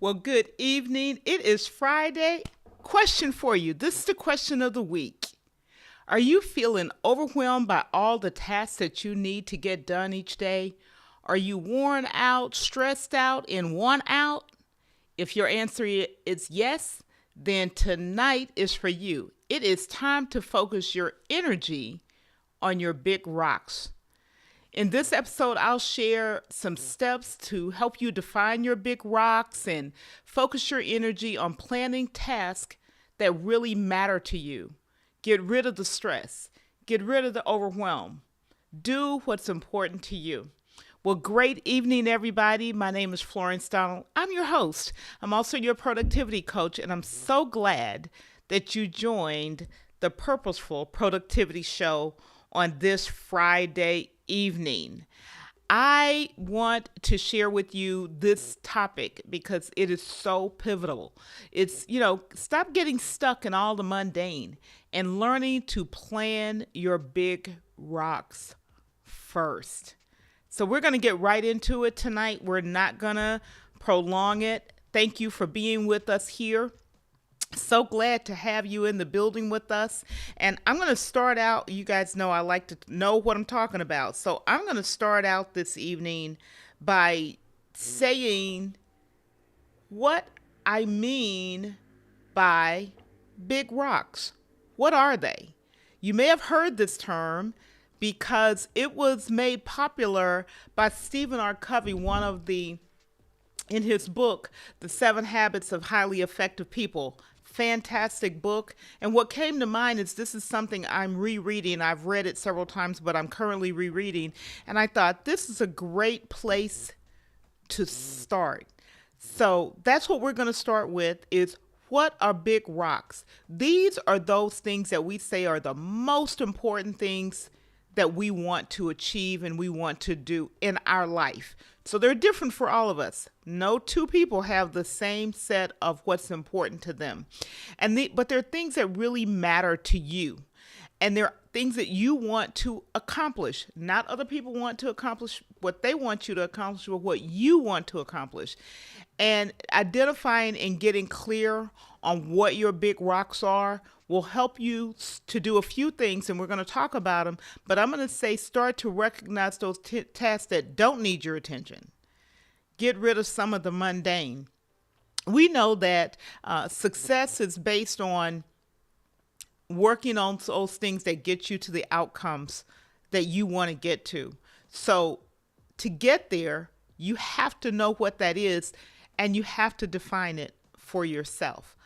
Well, good evening. It is Friday. Question for you. This is the question of the week. Are you feeling overwhelmed by all the tasks that you need to get done each day? Are you worn out, stressed out, and worn out? If your answer is yes, then tonight is for you. It is time to focus your energy on your big rocks. In this episode, I'll share some steps to help you define your big rocks and focus your energy on planning tasks that really matter to you. Get rid of the stress, get rid of the overwhelm. Do what's important to you. Well, great evening, everybody. My name is Florence Donald. I'm your host. I'm also your productivity coach, and I'm so glad that you joined the Purposeful Productivity Show on this Friday evening. I want to share with you this topic because it is so pivotal. It's, stop getting stuck in all the mundane and learning to plan your big rocks first. So we're going to get right into it tonight. We're not going to prolong it. Thank you for being with us here. So glad to have you in the building with us. And I'm going to start out. You guys know I like to know what I'm talking about. So I'm going to start out this evening by saying what I mean by big rocks. What are they? You may have heard this term because it was made popular by Stephen R. Covey, in his book, The 7 Habits of Highly Effective People. Fantastic book. And what came to mind is this is something I'm rereading. I've read it several times, but I'm currently rereading. And I thought this is a great place to start. So that's what we're going to start with is what are big rocks? These are those things that we say are the most important things that we want to achieve and we want to do in our life. So they're different for all of us. No two people have the same set of what's important to them. But they're things that really matter to you. And they're things that you want to accomplish. Not other people want to accomplish what they want you to accomplish, but what you want to accomplish. And identifying and getting clear on what your big rocks are will help you to do a few things, and we're going to talk about them. But I'm going to say start to recognize those tasks that don't need your attention. Get rid of some of the mundane. We know that success is based on working on those things that get you to the outcomes that you want to get to. So to get there, you have to know what that is, and you have to define it for yourself.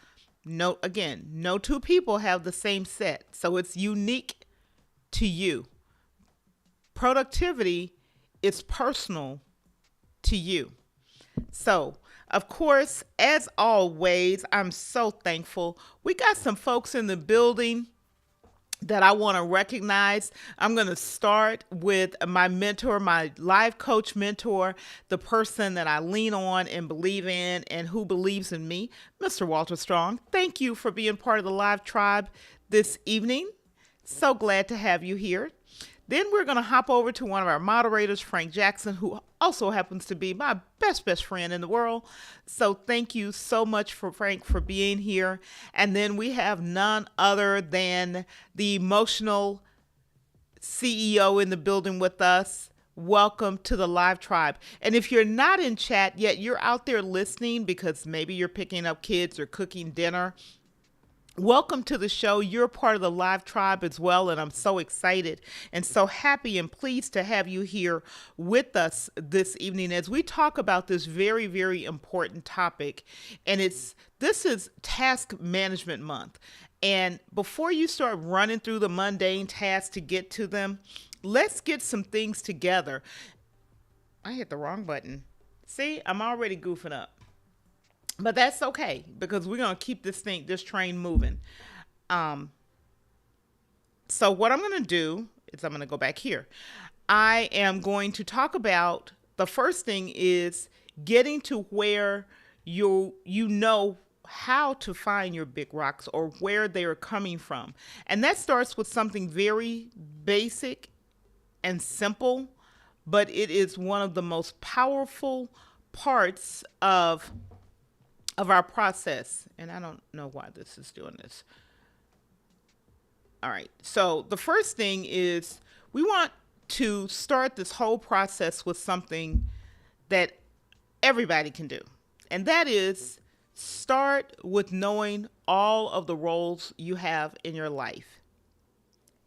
No two people have the same set, so it's unique to you. Productivity is personal to you. So, of course, as always, I'm so thankful. We got some folks in the building that I want to recognize. I'm going to start with my mentor, my life coach mentor, the person that I lean on and believe in and who believes in me, Mr. Walter Strong. Thank you for being part of the Live Tribe this evening. So glad to have you here. Then we're going to hop over to one of our moderators, Frank Jackson, who also happens to be my best friend in the world. So thank you so much for Frank for being here. And then we have none other than the emotional CEO in the building with us. Welcome to the Live Tribe. And if you're not in chat yet, you're out there listening because maybe you're picking up kids or cooking dinner. Welcome to the show. You're part of the Live Tribe as well, and I'm so excited and so happy and pleased to have you here with us this evening as we talk about this very, very important topic. And this is Task Management Month. And before you start running through the mundane tasks to get to them, let's get some things together. I hit the wrong button. See, I'm already goofing up. But that's okay because we're going to keep this train moving. So what I'm going to do is I'm going to go back here. I am going to talk about the first thing is getting to where you know how to find your big rocks or where they are coming from. And that starts with something very basic and simple, but it is one of the most powerful parts of of our process. And I don't know why this is doing this. All right. So the first thing is we want to start this whole process with something that everybody can do. And that is start with knowing all of the roles you have in your life.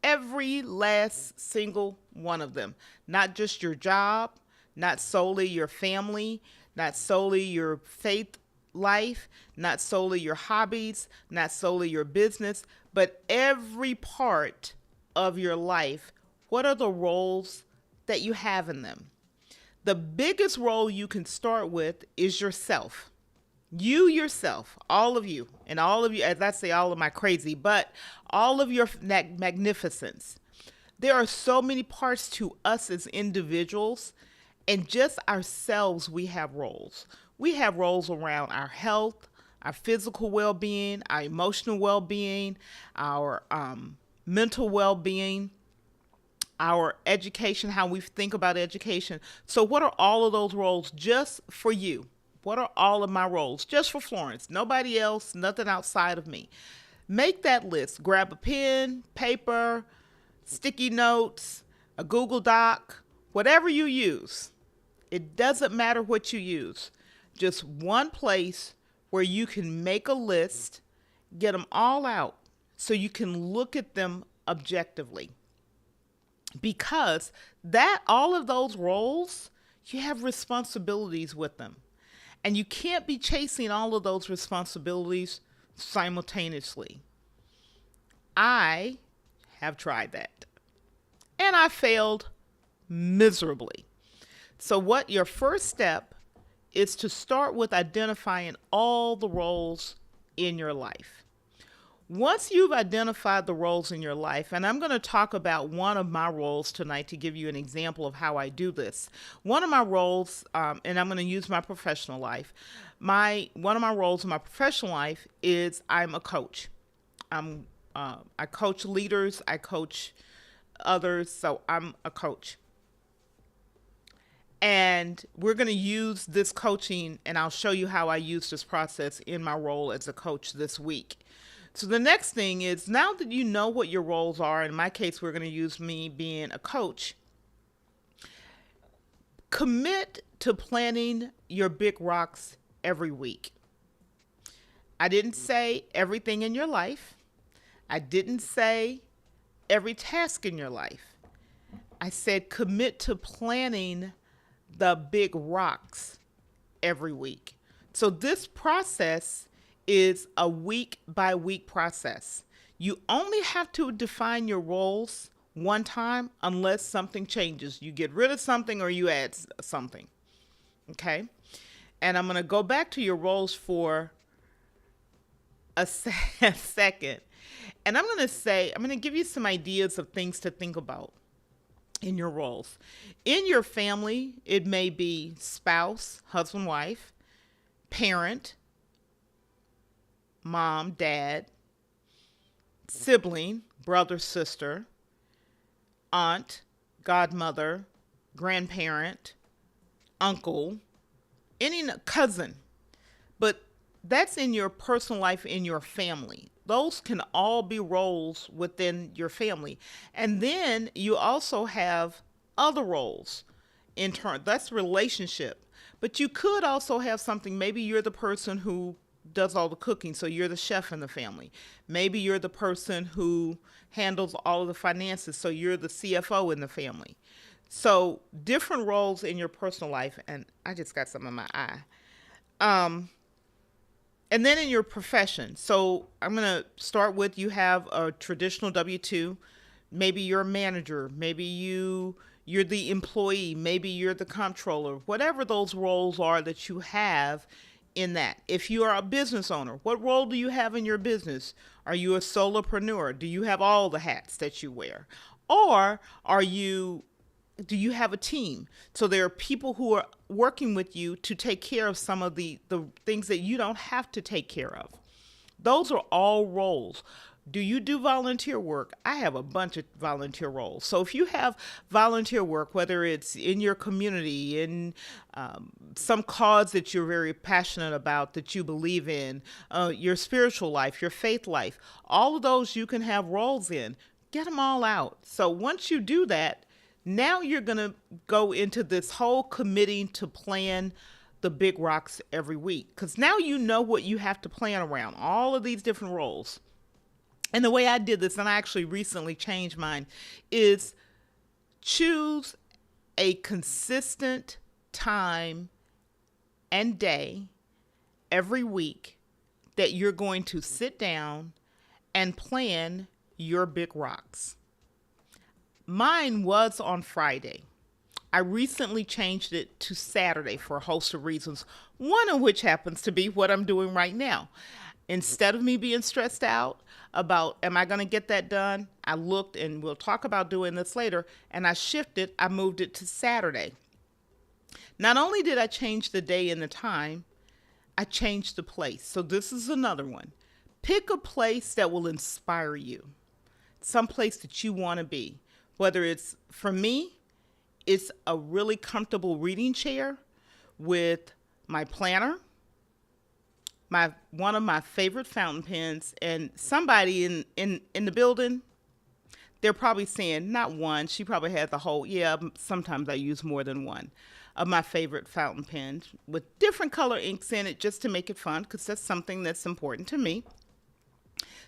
Every last single one of them. Not just your job, not solely your family, not solely your faith life, not solely your hobbies, not solely your business, but every part of your life. What are the roles that you have in them? The biggest role you can start with is yourself. You yourself, all of you, and all of you, as I say, all of my crazy, but all of your magnificence. There are so many parts to us as individuals, and just ourselves, we have roles. We have roles around our health, our physical well-being, our emotional well-being, our mental well-being, our education, how we think about education. So what are all of those roles just for you? What are all of my roles just for Florence? Nobody else, nothing outside of me. Make that list. Grab a pen, paper, sticky notes, a Google Doc, whatever you use. It doesn't matter what you use. Just one place where you can make a list, get them all out so you can look at them objectively. Because that all of those roles, you have responsibilities with them. And you can't be chasing all of those responsibilities simultaneously. I have tried that. And I failed miserably. So what your first step is to start with identifying all the roles in your life. Once you've identified the roles in your life, and I'm going to talk about one of my roles tonight to give you an example of how I do this. One of my roles, and I'm going to use my professional life. One of my roles in my professional life is I'm a coach. I coach leaders, I coach others, so I'm a coach. And we're going to use this coaching, and I'll show you how I use this process in my role as a coach this week. So the next thing is, now that you know what your roles are, in my case, we're going to use me being a coach, commit to planning your big rocks every week. I didn't say everything in your life. I didn't say every task in your life. I said commit to planning the big rocks every week. So this process is a week by week process. You only have to define your roles one time unless something changes. You get rid of something or you add something. Okay? And I'm going to go back to your roles for a second. And I'm going to give you some ideas of things to think about in your roles. In your family, it may be spouse, husband, wife, parent, mom, dad, sibling, brother, sister, aunt, godmother, grandparent, uncle, any cousin. But that's in your personal life, in your family. Those can all be roles within your family. And then you also have other roles in turn. That's relationship. But you could also have something, maybe you're the person who does all the cooking, so you're the chef in the family. Maybe you're the person who handles all of the finances, so you're the CFO in the family. So different roles in your personal life, and I just got some in my eye. And then in your profession. So I'm going to start with, you have a traditional W-2. Maybe you're a manager. Maybe you're the employee. Maybe you're the comptroller. Whatever those roles are that you have in that. If you are a business owner, what role do you have in your business? Are you a solopreneur? Do you have all the hats that you wear? Or do you have a team? So there are people who are working with you to take care of some of the things that you don't have to take care of. Those are all roles. Do you do volunteer work? I have a bunch of volunteer roles. So if you have volunteer work, whether it's in your community, in some cause that you're very passionate about, that you believe in, your spiritual life, your faith life, all of those you can have roles in. Get them all out. So once you do that, now you're going to go into this whole committing to plan the big rocks every week. Because now you know what you have to plan around, all of these different roles. And the way I did this, and I actually recently changed mine, is choose a consistent time and day every week that you're going to sit down and plan your big rocks. Mine was on Friday. I recently changed it to Saturday for a host of reasons, one of which happens to be what I'm doing right now. Instead of me being stressed out about, am I going to get that done? I looked, and we'll talk about doing this later, and I moved it to Saturday. Not only did I change the day and the time, I changed the place. So this is another one. Pick a place that will inspire you, some place that you want to be. Whether it's, for me, it's a really comfortable reading chair with my planner, one of my favorite fountain pens, and somebody in the building, they're probably saying, not one, she probably has a whole, yeah, sometimes I use more than one of my favorite fountain pens with different color inks in it just to make it fun, because that's something that's important to me.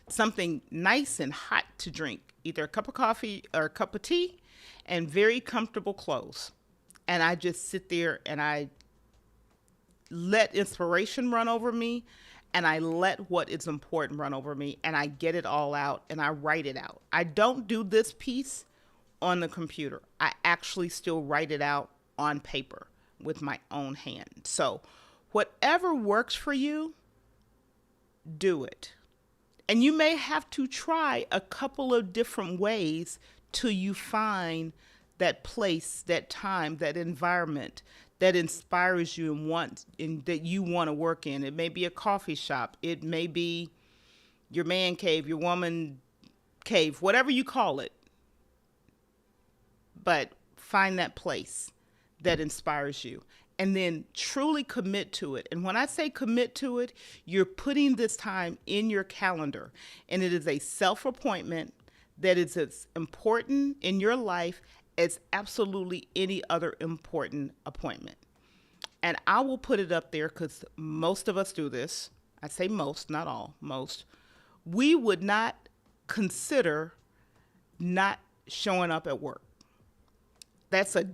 Something nice and hot to drink, either a cup of coffee or a cup of tea, and very comfortable clothes. And I just sit there and I let inspiration run over me, and I let what is important run over me, and I get it all out and I write it out. I don't do this piece on the computer. I actually still write it out on paper with my own hand. So whatever works for you, do it. And you may have to try a couple of different ways till you find that place, that time, that environment that inspires you and that you want to work in. It may be a coffee shop. It may be your man cave, your woman cave, whatever you call it. But find that place that inspires you and then truly commit to it. And when I say commit to it, you're putting this time in your calendar, and it is a self-appointment that is as important in your life as absolutely any other important appointment. And I will put it up there because most of us do this. I say most, not all, most. We would not consider not showing up at work. That's a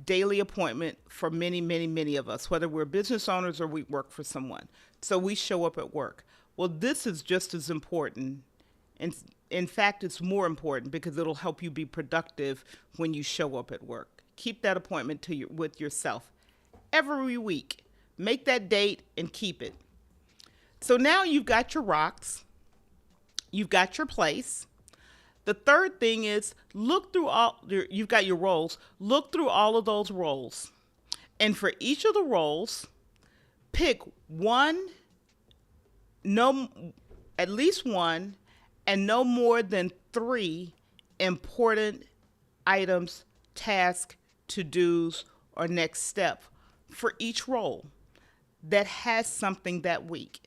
daily appointment for many, many, many of us, whether we're business owners or we work for someone. So we show up at work. Well, this is just as important. And in fact, it's more important because it'll help you be productive when you show up at work. Keep that appointment with yourself every week. Make that date and keep it. So now you've got your rocks. You've got your place. The third thing is you've got your roles. Look through all of those roles. And for each of the roles, pick at least one, and no more than 3 important items, tasks, to-dos, or next step for each role that has something that week.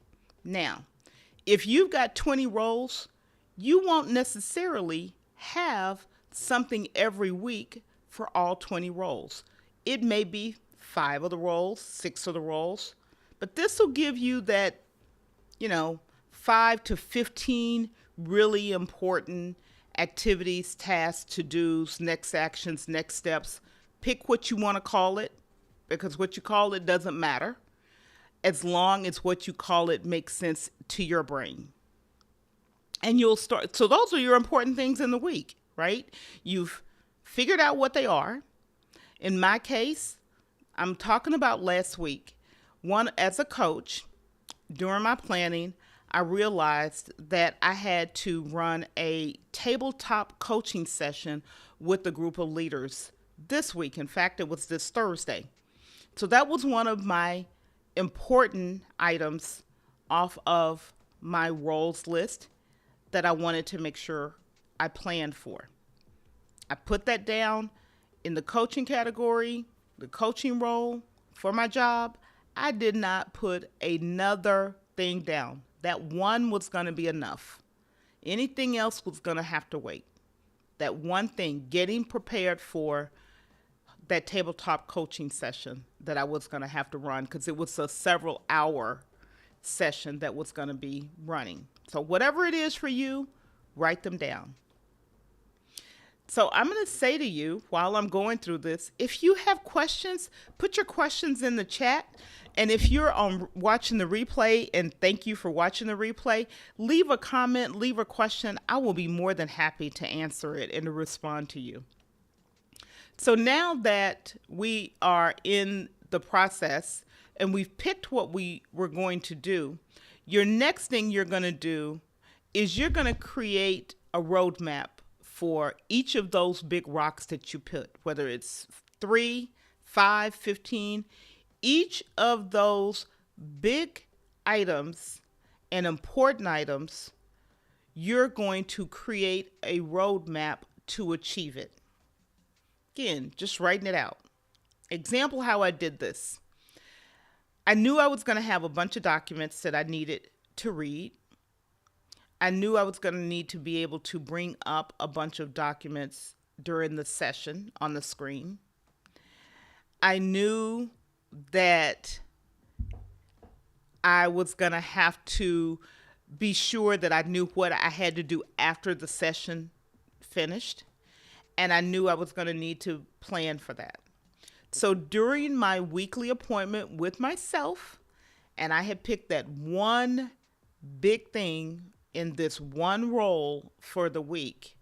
Now, if you've got 20 roles, you won't necessarily have something every week for all 20 roles. It may be 5 of the roles, 6 of the roles, but this will give you that, 5 to 15 really important activities, tasks, to-dos, next actions, next steps. Pick what you want to call it, because what you call it doesn't matter, as long as what you call it makes sense to your brain. And you'll start. So those are your important things in the week, right? You've figured out what they are. In my case, I'm talking about last week. As a coach, during my planning, I realized that I had to run a tabletop coaching session with a group of leaders this week. In fact, it was this Thursday. So that was one of my important items off of my roles list. that I wanted to make sure I planned for. I put that down in the coaching category, the coaching role for my job. I did not put another thing down. That one was going to be enough. Anything else was going to have to wait. That one thing, getting prepared for that tabletop coaching session that I was going to have to run, because it was a several hour session that was going to be running. So whatever it is for you, write them down. So I'm going to say to you while I'm going through this, if you have questions, put your questions in the chat. And if you're watching the replay, and thank you for watching the replay, leave a comment, leave a question. I will be more than happy to answer it and to respond to you. So now that we are in the process and we've picked what we were going to do, your next thing you're going to do is you're going to create a roadmap for each of those big rocks that you put, whether it's 3, 5, 15, each of those big items and important items, you're going to create a roadmap to achieve it. Again, just writing it out. Example how I did this. I knew I was going to have a bunch of documents that I needed to read. I knew I was going to need to be able to bring up a bunch of documents during the session on the screen. I knew that I was going to have to be sure that I knew what I had to do after the session finished. And I knew I was going to need to plan for that. So during my weekly appointment with myself, and I had picked that one big thing in this one role for the week,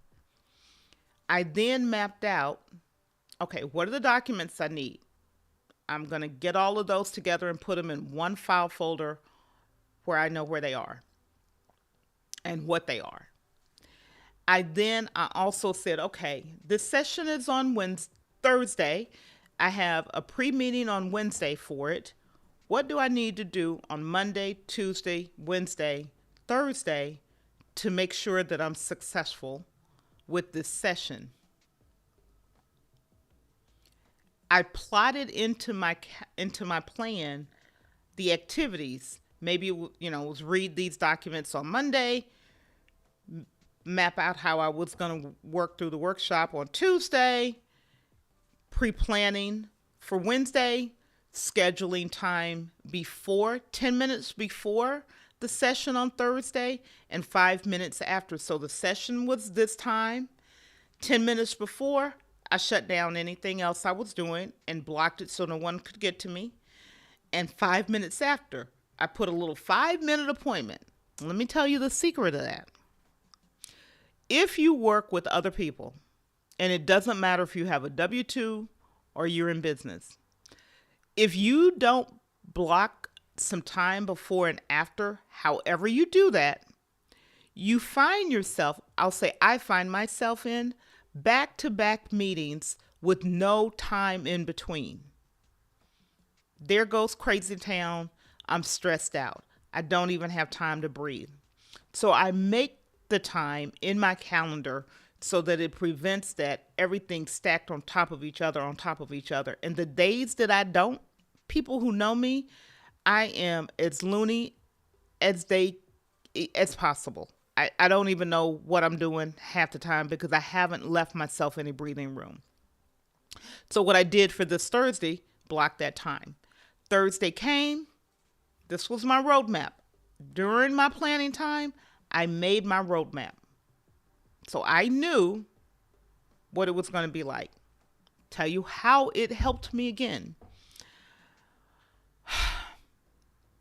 I then mapped out, okay, what are the documents I need? I'm going to get all of those together and put them in one file folder where I know where they are and what they are. I also said, okay, this session is on Thursday. I have a pre-meeting on Wednesday for it. What do I need to do on Monday, Tuesday, Wednesday, Thursday to make sure that I'm successful with this session? I plotted into my plan the activities. Maybe it was read these documents on Monday, map out how I was going to work through the workshop on Tuesday, pre-planning for Wednesday, scheduling time 10 minutes before the session on Thursday and 5 minutes after. So the session was this time. 10 minutes before, I shut down anything else I was doing and blocked it so no one could get to me. And 5 minutes after, I put a little 5-minute appointment. Let me tell you the secret of that. If you work with other people, and it doesn't matter if you have a W-2 or you're in business, if you don't block some time before and after, however you do that, you find yourself, I find myself in back-to-back meetings with no time in between. There goes crazy town. I'm stressed out. I don't even have time to breathe. So I make the time in my calendar so that it prevents that everything stacked on top of each other. And the days that I don't, people who know me, I am as loony as possible. I don't even know what I'm doing half the time because I haven't left myself any breathing room. So what I did for this Thursday, block that time. Thursday came. This was my roadmap. During my planning time, I made my roadmap. So I knew what it was going to be like. Tell you how it helped me again.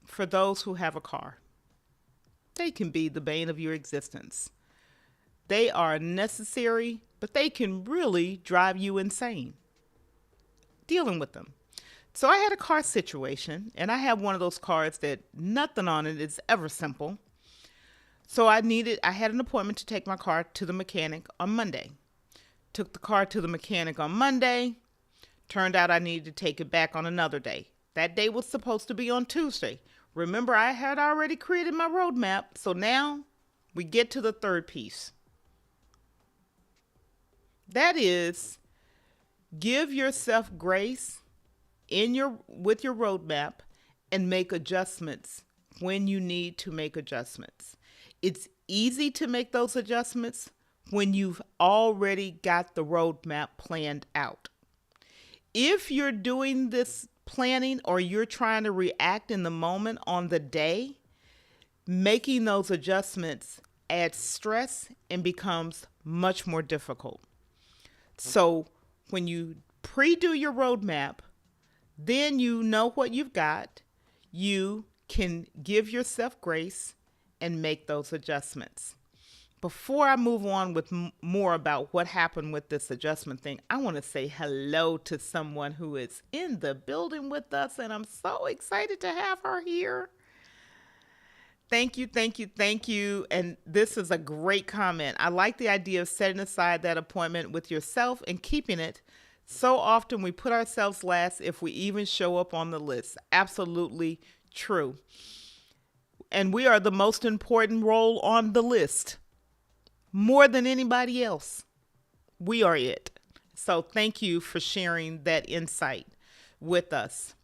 For those who have a car, they can be the bane of your existence. They are necessary, but they can really drive you insane dealing with them. So I had a car situation, and I have one of those cars that nothing on it is ever simple. So I had an appointment to take my car to the mechanic on Monday. Took the car to the mechanic on Monday. Turned out I needed to take it back on another day. That day was supposed to be on Tuesday. Remember, I had already created my roadmap. So now we get to the third piece. That is, give yourself grace with your roadmap and make adjustments when you need to make adjustments. It's easy to make those adjustments when you've already got the roadmap planned out. If you're doing this planning or you're trying to react in the moment on the day, making those adjustments adds stress and becomes much more difficult. So when you pre-do your roadmap, then you know what you've got. You can give yourself grace and make those adjustments. Before I move on with more about what happened with this adjustment thing, I want to say hello to someone who is in the building with us, and I'm so excited to have her here. Thank you, thank you, thank you. And this is a great comment. I like the idea of setting aside that appointment with yourself and keeping it. So often we put ourselves last if we even show up on the list. Absolutely true. And we are the most important role on the list. More than anybody else. We are it. So thank you for sharing that insight with us.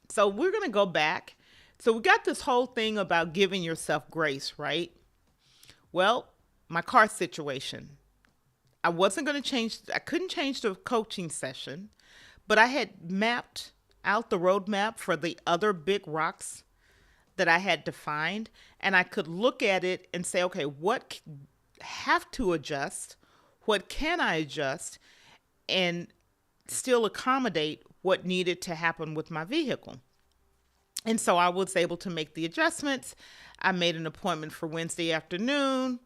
So we're going to go back. So we got this whole thing about giving yourself grace, right? Well, my car situation. I couldn't change the coaching session, but I had mapped out the roadmap for the other big rocks that I had defined, and I could look at it and say, okay, what have to adjust? What can I adjust and still accommodate what needed to happen with my vehicle? And so I was able to make the adjustments. I made an appointment for Wednesday afternoon,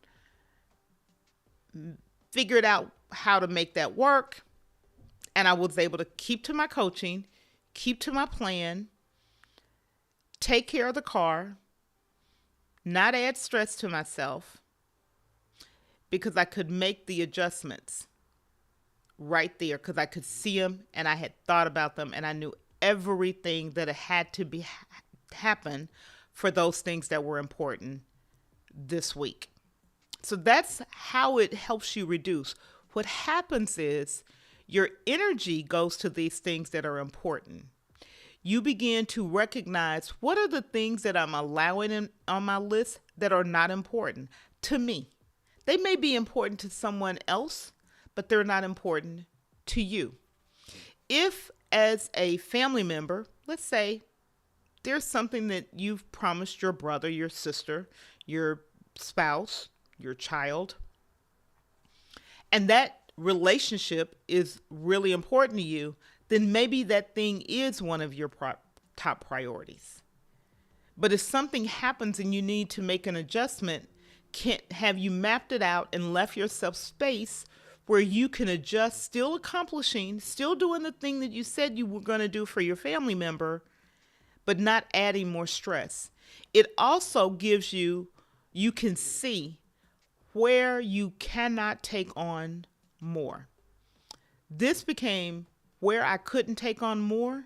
figured out how to make that work, and I was able to keep to my coaching, keep to my plan, take care of the car, not add stress to myself, because I could make the adjustments right there because I could see them and I had thought about them and I knew everything that had to be happen for those things that were important this week. So that's how it helps you reduce. What happens is your energy goes to these things that are important. You begin to recognize what are the things that I'm allowing on my list that are not important to me. They may be important to someone else, but they're not important to you. If, as a family member, let's say there's something that you've promised your brother, your sister, your spouse, your child, and that relationship is really important to you, then maybe that thing is one of your top priorities. But if something happens and you need to make an adjustment, have you mapped it out and left yourself space where you can adjust, still accomplishing, still doing the thing that you said you were going to do for your family member, but not adding more stress? It also gives you can see where you cannot take on more. This became where I couldn't take on more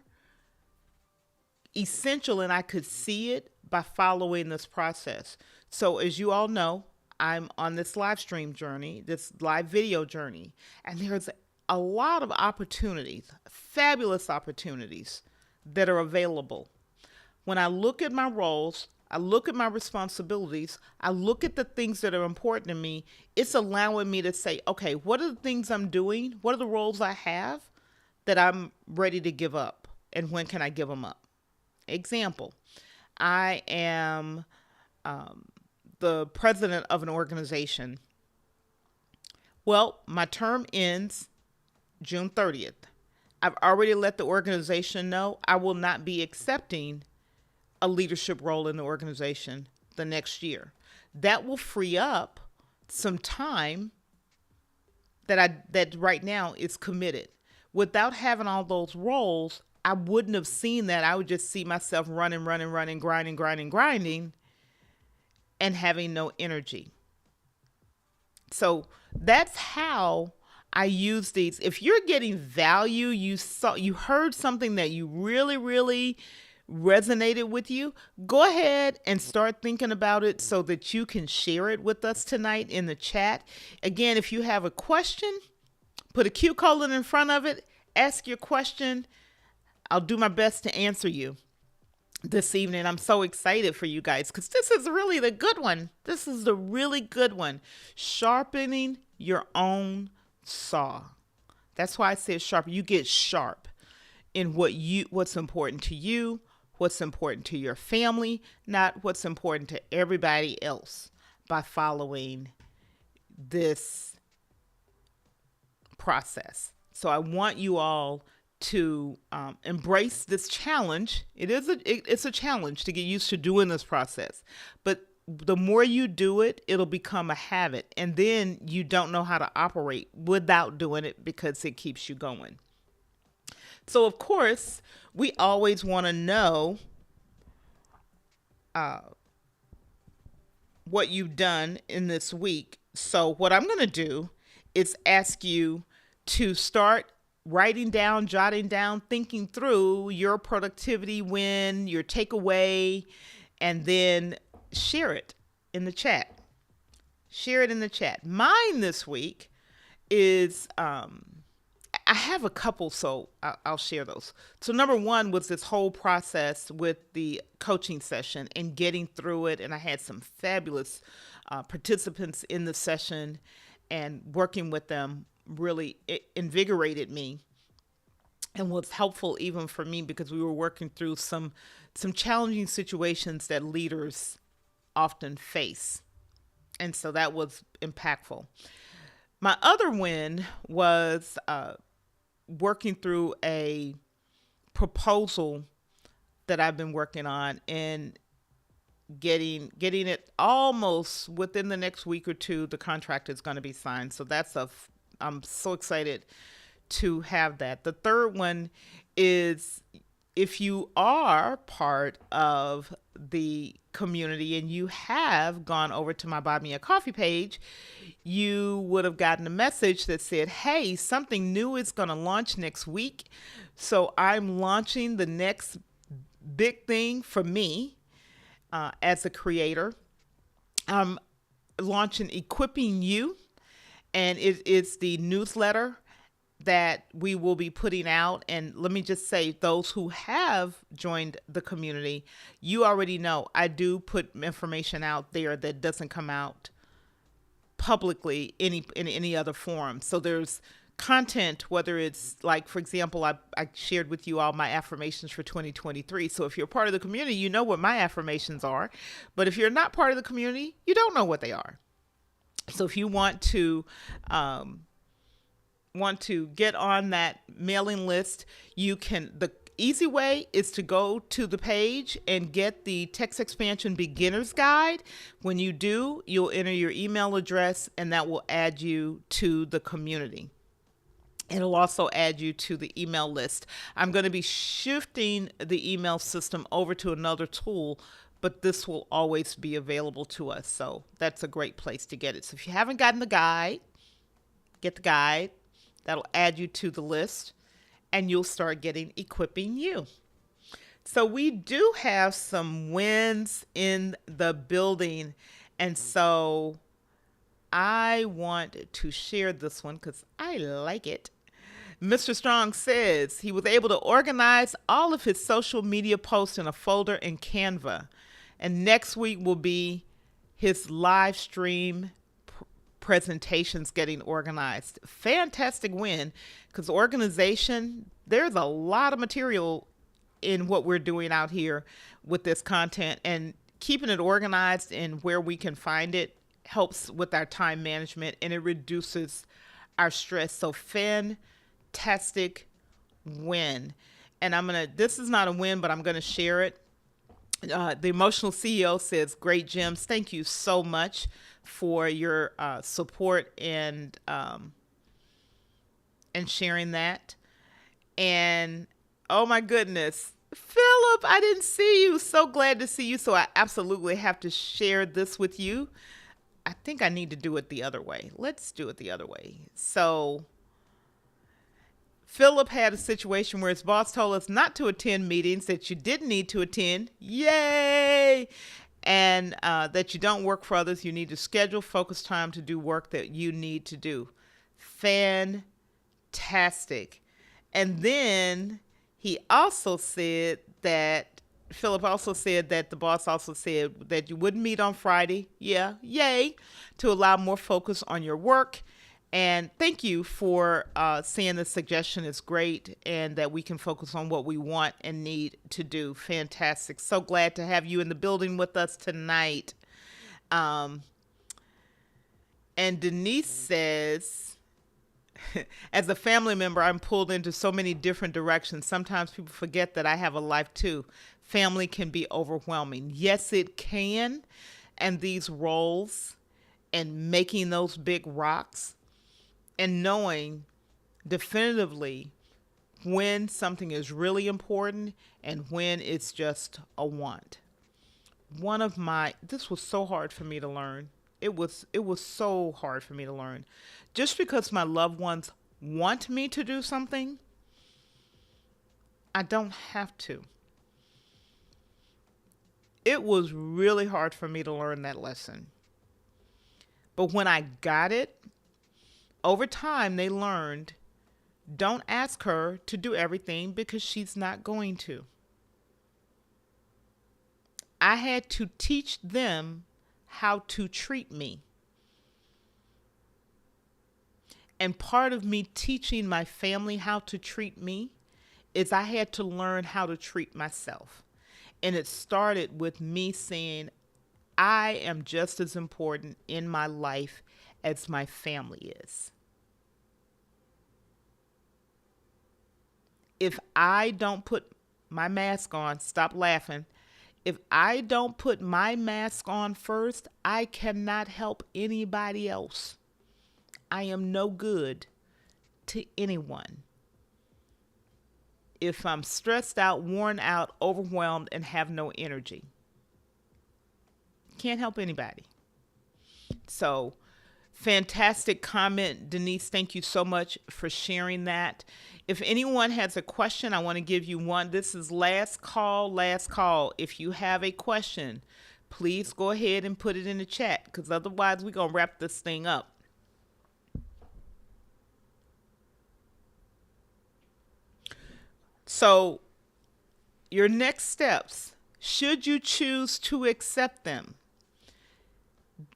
essential, and I could see it by following this process. So as you all know, I'm on this live stream journey, this live video journey, and there's a lot of opportunities, fabulous opportunities that are available. When I look at my roles, I look at my responsibilities, I look at the things that are important to me, it's allowing me to say, okay, what are the things I'm doing? What are the roles I have that I'm ready to give up? And when can I give them up? Example, I am the president of an organization. Well, my term ends June 30th. I've already let the organization know I will not be accepting a leadership role in the organization the next year. That will free up some time that right now is committed. Without having all those roles, I wouldn't have seen that. I would just see myself running, grinding, and having no energy. So that's how I use these. If you're getting value, you heard something that you really, really resonated with you, go ahead and start thinking about it so that you can share it with us tonight in the chat. Again, if you have a question, put a Q colon in front of it, ask your question. I'll do my best to answer you this evening. I'm so excited for you guys because this is really the good one. This is the really good one. Sharpening your own saw. That's why I said sharp. You get sharp in what's important to you, what's important to your family, not what's important to everybody else, by following this process. So I want you all to embrace this challenge. It's a challenge to get used to doing this process, but the more you do it, it'll become a habit, and then you don't know how to operate without doing it because it keeps you going. So of course, we always want to know what you've done in this week. So what I'm going to do is ask you to start writing down, jotting down, thinking through your productivity win, your takeaway, and then share it in the chat. Share it in the chat. Mine this week is, I have a couple, so I'll share those. So number one was this whole process with the coaching session and getting through it. And I had some fabulous participants in the session, and working with them really invigorated me and was helpful even for me because we were working through some challenging situations that leaders often face. And so that was impactful. My other win was working through a proposal that I've been working on and getting it almost within the next week or two. The contract is going to be signed. So I'm so excited to have that. The third one is, if you are part of the community and you have gone over to my Buy Me a Coffee page, you would have gotten a message that said, hey, something new is going to launch next week. So I'm launching the next big thing for me as a creator. I'm launching Equipping You, and it's the newsletter that we will be putting out. And let me just say, those who have joined the community, you already know I do put information out there that doesn't come out publicly in any other forum. So there's content, whether it's like, for example, I shared with you all my affirmations for 2023. So if you're part of the community, you know what my affirmations are. But if you're not part of the community, you don't know what they are. So if you want to get on that mailing list, you can. The easy way is to go to the page and get the Text Expansion Beginner's Guide. When you do, you'll enter your email address, and that will add you to the community. It'll also add you to the email list. I'm going to be shifting the email system over to another tool, but this will always be available to us. So that's a great place to get it. So if you haven't gotten the guide, get the guide. That'll add you to the list, and you'll start getting Equipping You. So we do have some wins in the building, and so I want to share this one because I like it. Mr. Strong says he was able to organize all of his social media posts in a folder in Canva, and next week will be his live stream presentations getting organized. Fantastic win, because organization, there's a lot of material in what we're doing out here with this content, and keeping it organized and where we can find it helps with our time management, and it reduces our stress. So fantastic win. And this is not a win, but I'm going to share it. The Emotional CEO says, great, Gems. Thank you so much for your support and sharing that. And oh my goodness, Philip, I didn't see you. So glad to see you. So I absolutely have to share this with you. I think I need to do it the other way. Let's do it the other way. So Philip had a situation where his boss told us not to attend meetings that you didn't need to attend. Yay! And that you don't work for others. You need to schedule focus time to do work that you need to do. Fantastic. And then he also said that Philip also said that the boss also said that you wouldn't meet on Friday. Yeah, yay, to allow more focus on your work. And thank you for saying the suggestion is great and that we can focus on what we want and need to do. Fantastic. So glad to have you in the building with us tonight. And Denise says, as a family member, I'm pulled into so many different directions. Sometimes people forget that I have a life too. Family can be overwhelming. Yes, it can. And these roles and making those big rocks and knowing definitively when something is really important and when it's just a want. This was so hard for me to learn. It was so hard for me to learn. Just because my loved ones want me to do something, I don't have to. It was really hard for me to learn that lesson. But when I got it, over time they learned, don't ask her to do everything because she's not going to. I had to teach them how to treat me. And part of me teaching my family how to treat me is I had to learn how to treat myself. And it started with me saying, I am just as important in my life as my family is. If I don't put my mask on, stop laughing. If I don't put my mask on first, I cannot help anybody else. I am no good to anyone. If I'm stressed out, worn out, overwhelmed, and have no energy, can't help anybody. So, fantastic comment, Denise. Thank you so much for sharing that. If anyone has a question, I want to give you one. This is last call, last call. If you have a question, please go ahead and put it in the chat, because otherwise we're going to wrap this thing up. So, your next steps, should you choose to accept them,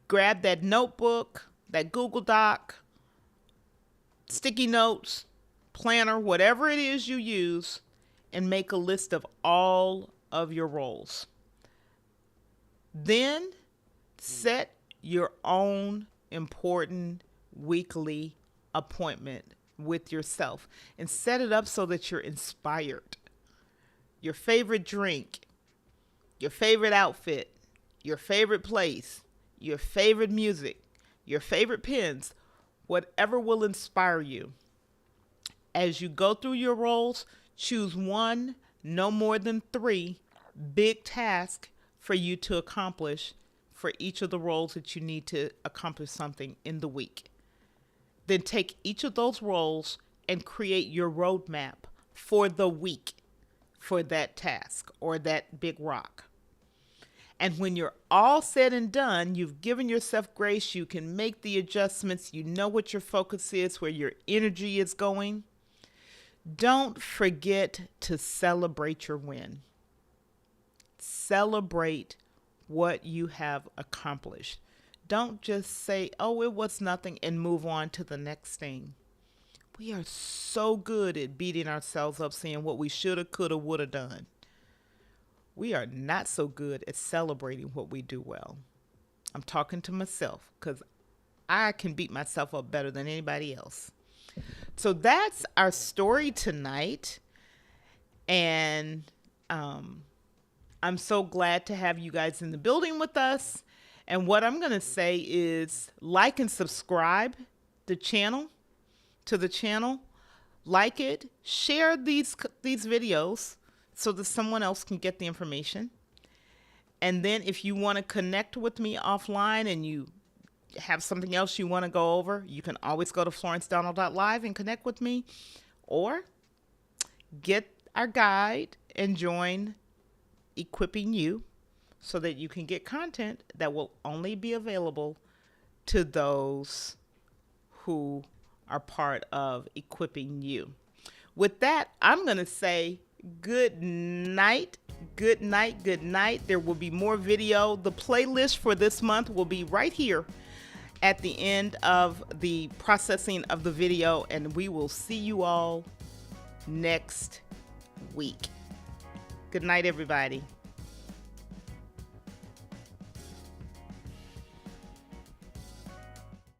grab that notebook, that Google Doc, sticky notes, planner, whatever it is you use, and make a list of all of your roles. Then set your own important weekly appointment with yourself and set it up so that you're inspired. Your favorite drink, your favorite outfit, your favorite place, your favorite music, your favorite pens, whatever will inspire you. As you go through your roles, choose one, no more than 3 big tasks for you to accomplish for each of the roles that you need to accomplish something in the week. Then take each of those roles and create your roadmap for the week for that task or that big rock. And when you're all said and done, you've given yourself grace, you can make the adjustments, you know what your focus is, where your energy is going. Don't forget to celebrate your win. Celebrate what you have accomplished. Don't just say, oh, it was nothing, and move on to the next thing. We are so good at beating ourselves up, saying what we shoulda, coulda, woulda done. We are not so good at celebrating what we do well. I'm talking to myself because I can beat myself up better than anybody else. So that's our story tonight. And I'm so glad to have you guys in the building with us. And what I'm going to say is like and subscribe to the channel. Like it, share these videos so that someone else can get the information. And then if you want to connect with me offline and you have something else you want to go over, you can always go to FlorenceDonald.live and connect with me. or get our guide and join Equipping You so that you can get content that will only be available to those who are part of Equipping You. With that, I'm going to say good night. Good night. Good night. There will be more video. The playlist for this month will be right here at the end of the processing of the video, and we will see you all next week. Good night, everybody.